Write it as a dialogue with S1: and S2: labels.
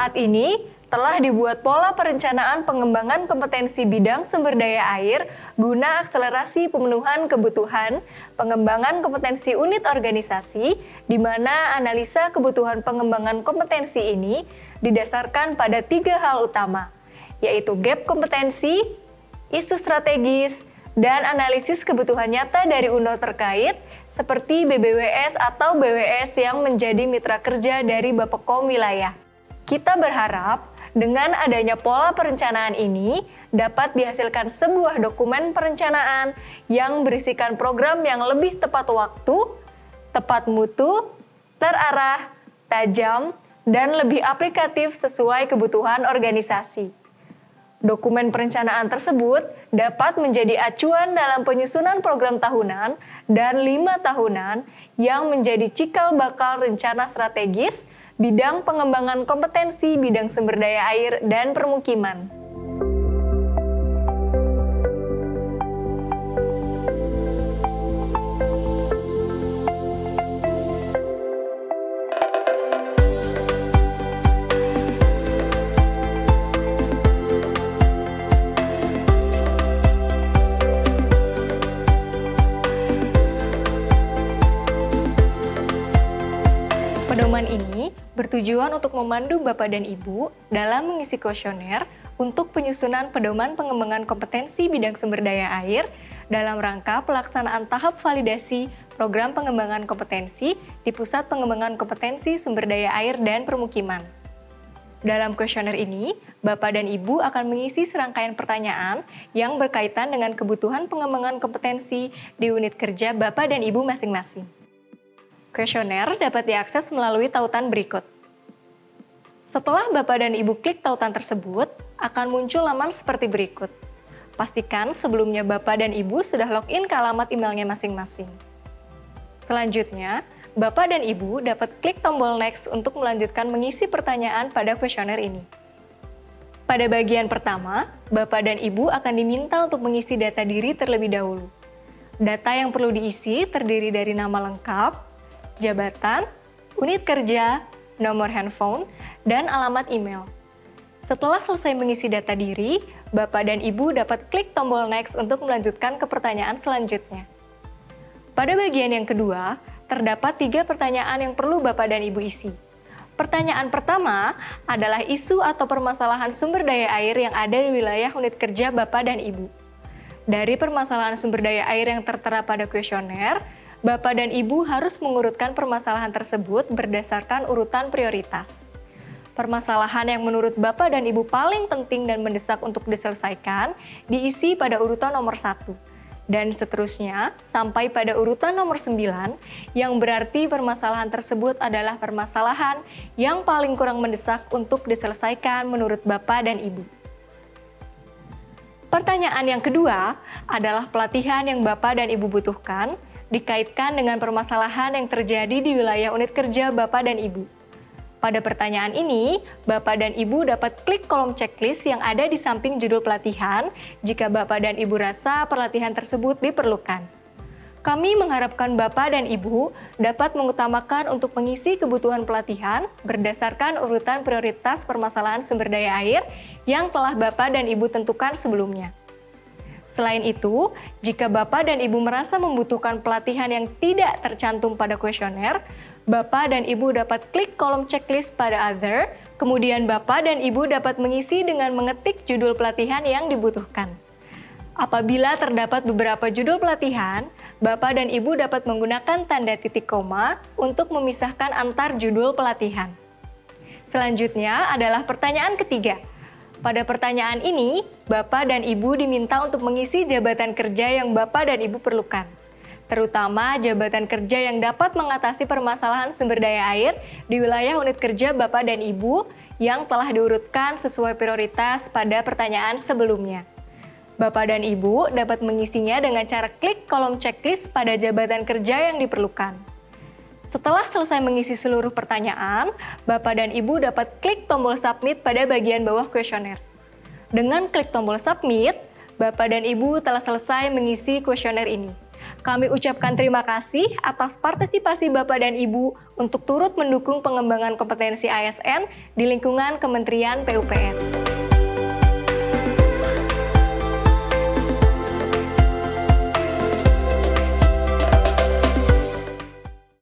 S1: Saat ini, telah dibuat pola perencanaan pengembangan kompetensi bidang sumber daya air guna akselerasi pemenuhan kebutuhan, pengembangan kompetensi unit organisasi, di mana analisa kebutuhan pengembangan kompetensi ini didasarkan pada 3 hal utama, yaitu gap kompetensi, isu strategis, dan analisis kebutuhan nyata dari UNO terkait, seperti BBWS atau BWS yang menjadi mitra kerja dari Bappekom wilayah. Kita berharap dengan adanya pola perencanaan ini dapat dihasilkan sebuah dokumen perencanaan yang berisikan program yang lebih tepat waktu, tepat mutu, terarah, tajam, dan lebih aplikatif sesuai kebutuhan organisasi. Dokumen perencanaan tersebut dapat menjadi acuan dalam penyusunan program tahunan dan 5 tahunan yang menjadi cikal bakal rencana strategis bidang pengembangan kompetensi bidang sumber daya air dan permukiman. Pedoman ini bertujuan untuk memandu Bapak dan Ibu dalam mengisi kuesioner untuk penyusunan pedoman pengembangan kompetensi bidang sumber daya air dalam rangka pelaksanaan tahap validasi program pengembangan kompetensi di Pusat Pengembangan Kompetensi Sumber Daya Air dan Permukiman. Dalam kuesioner ini, Bapak dan Ibu akan mengisi serangkaian pertanyaan yang berkaitan dengan kebutuhan pengembangan kompetensi di unit kerja Bapak dan Ibu masing-masing. Kuesioner dapat diakses melalui tautan berikut. Setelah Bapak dan Ibu klik tautan tersebut, akan muncul laman seperti berikut. Pastikan sebelumnya Bapak dan Ibu sudah login ke alamat emailnya masing-masing. Selanjutnya, Bapak dan Ibu dapat klik tombol Next untuk melanjutkan mengisi pertanyaan pada kuesioner ini. Pada bagian pertama, Bapak dan Ibu akan diminta untuk mengisi data diri terlebih dahulu. Data yang perlu diisi terdiri dari nama lengkap, jabatan, unit kerja, nomor handphone, dan alamat email. Setelah selesai mengisi data diri, Bapak dan Ibu dapat klik tombol Next untuk melanjutkan ke pertanyaan selanjutnya. Pada bagian yang kedua, terdapat 3 pertanyaan yang perlu Bapak dan Ibu isi. Pertanyaan pertama adalah isu atau permasalahan sumber daya air yang ada di wilayah unit kerja Bapak dan Ibu. Dari permasalahan sumber daya air yang tertera pada kuesioner, Bapak dan Ibu harus mengurutkan permasalahan tersebut berdasarkan urutan prioritas. Permasalahan yang menurut Bapak dan Ibu paling penting dan mendesak untuk diselesaikan diisi pada urutan nomor 1, dan seterusnya sampai pada urutan nomor 9, yang berarti permasalahan tersebut adalah permasalahan yang paling kurang mendesak untuk diselesaikan menurut Bapak dan Ibu. Pertanyaan yang kedua adalah pelatihan yang Bapak dan Ibu butuhkan dikaitkan dengan permasalahan yang terjadi di wilayah unit kerja Bapak dan Ibu. Pada pertanyaan ini, Bapak dan Ibu dapat klik kolom checklist yang ada di samping judul pelatihan jika Bapak dan Ibu rasa pelatihan tersebut diperlukan. Kami mengharapkan Bapak dan Ibu dapat mengutamakan untuk mengisi kebutuhan pelatihan berdasarkan urutan prioritas permasalahan sumber daya air yang telah Bapak dan Ibu tentukan sebelumnya. Selain itu, jika Bapak dan Ibu merasa membutuhkan pelatihan yang tidak tercantum pada kuesioner, Bapak dan Ibu dapat klik kolom checklist pada Other, kemudian Bapak dan Ibu dapat mengisi dengan mengetik judul pelatihan yang dibutuhkan. Apabila terdapat beberapa judul pelatihan, Bapak dan Ibu dapat menggunakan tanda titik koma untuk memisahkan antar judul pelatihan. Selanjutnya adalah pertanyaan ketiga. Pada pertanyaan ini, Bapak dan Ibu diminta untuk mengisi jabatan kerja yang Bapak dan Ibu perlukan, terutama jabatan kerja yang dapat mengatasi permasalahan sumber daya air di wilayah unit kerja Bapak dan Ibu yang telah diurutkan sesuai prioritas pada pertanyaan sebelumnya. Bapak dan Ibu dapat mengisinya dengan cara klik kolom checklist pada jabatan kerja yang diperlukan. Setelah selesai mengisi seluruh pertanyaan, Bapak dan Ibu dapat klik tombol submit pada bagian bawah kuesioner. Dengan klik tombol submit, Bapak dan Ibu telah selesai mengisi kuesioner ini. Kami ucapkan terima kasih atas partisipasi Bapak dan Ibu untuk turut mendukung pengembangan kompetensi ASN di lingkungan Kementerian PUPR.